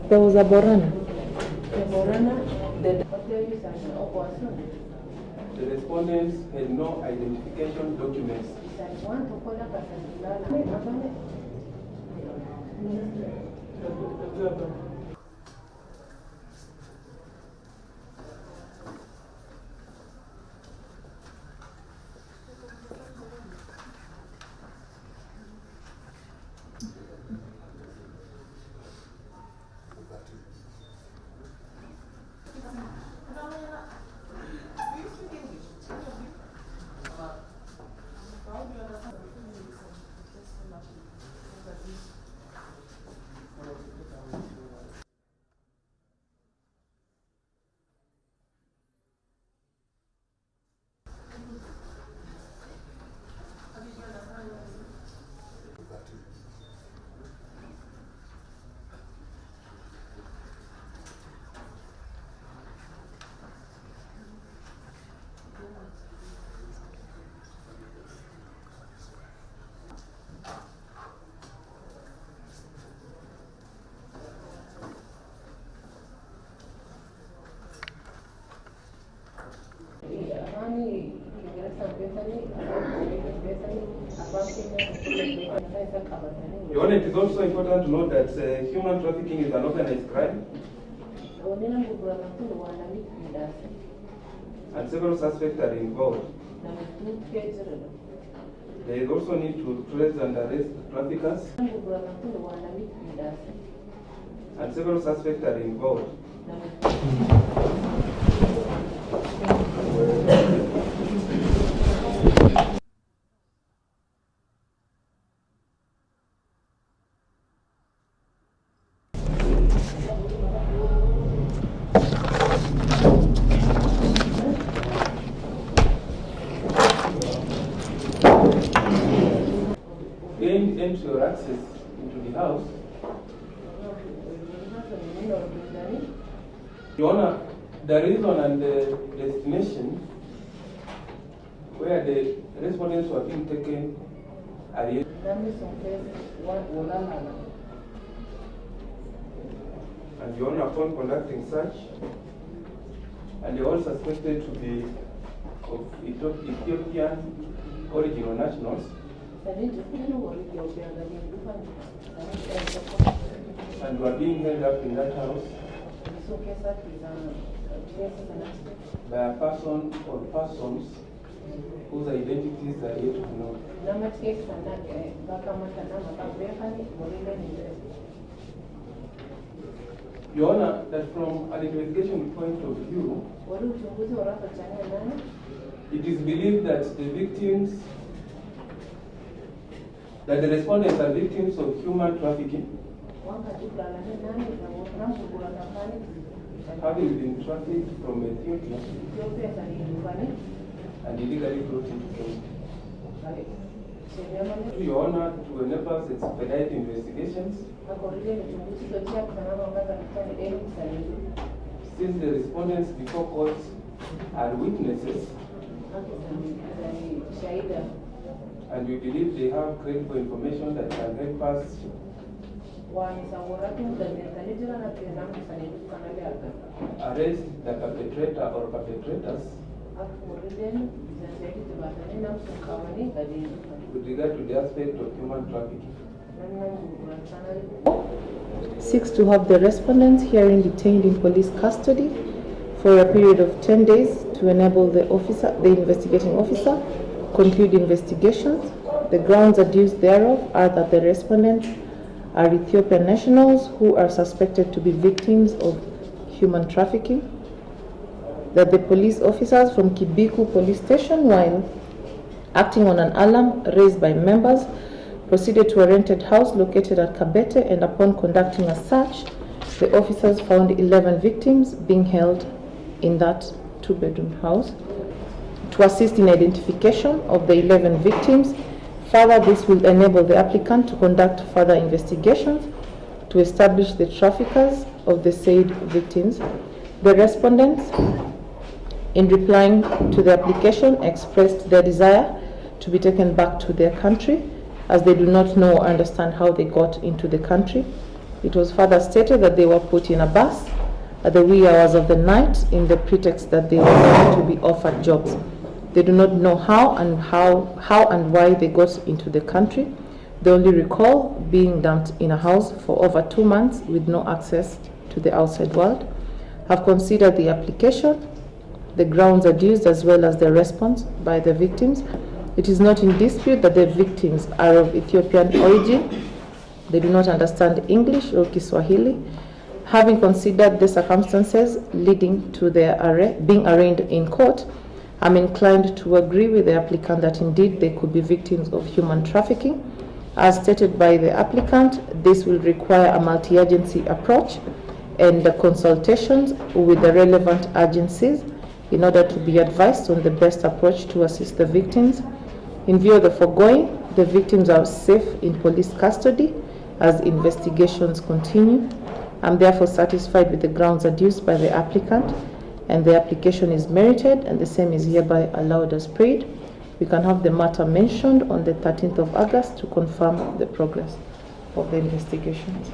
There was a Borana. The respondents had no identification documents. It is also important to note that human trafficking is an organized crime, and several suspects are involved. There is also need to trace and arrest traffickers, and several suspects are involved. Gained entry or access into the house. Your Honor, the reason and the destination where the respondents were being taken are here. And Your Honor, upon conducting search, and they all suspected to be of Ethiopian origin or nationals, and were being held up in that house by a person or persons whose identities are yet to be known. Your Honor, that from an investigation point of view, it is believed that the respondents are victims of human trafficking, having been trafficked from Ethiopia and illegally brought into Kenya. Your Honor, to enable us expedite investigations, since the respondents before court are witnesses, and we believe they have credible information that can help us arrest the perpetrator or perpetrators with regard to the aspect of human trafficking. Seeks to have the respondents herein detained in police custody for a period of 10 days to enable the investigating officer conclude investigations. The grounds adduced thereof are that the respondents are Ethiopian nationals who are suspected to be victims of human trafficking, that the police officers from Kibiku police station, while acting on an alarm raised by members, proceeded to a rented house located at Kabete, and upon conducting a search, the officers found 11 victims being held in that two-bedroom house. To assist in identification of the 11 victims, further this will enable the applicant to conduct further investigations to establish the traffickers of the said victims. The respondents, in replying to the application, expressed their desire to be taken back to their country, as they do not know or understand how they got into the country. It was further stated that they were put in a bus at the wee hours of the night in the pretext that they were going to be offered jobs. They do not know how and why they got into the country. They only recall being dumped in a house for over 2 months with no access to the outside world. Have considered the application, the grounds adduced, as well as the response by the victims. It is not in dispute that the victims are of Ethiopian origin. They do not understand English or Kiswahili. Having considered the circumstances leading to their being arraigned in court, I'm inclined to agree with the applicant that indeed they could be victims of human trafficking. As stated by the applicant, this will require a multi-agency approach and the consultations with the relevant agencies in order to be advised on the best approach to assist the victims. In view of the foregoing, the victims are safe in police custody as investigations continue. I'm therefore satisfied with the grounds adduced by the applicant, and the application is merited, and the same is hereby allowed as prayed. We can have the matter mentioned on the 13th of August to confirm the progress of the investigations.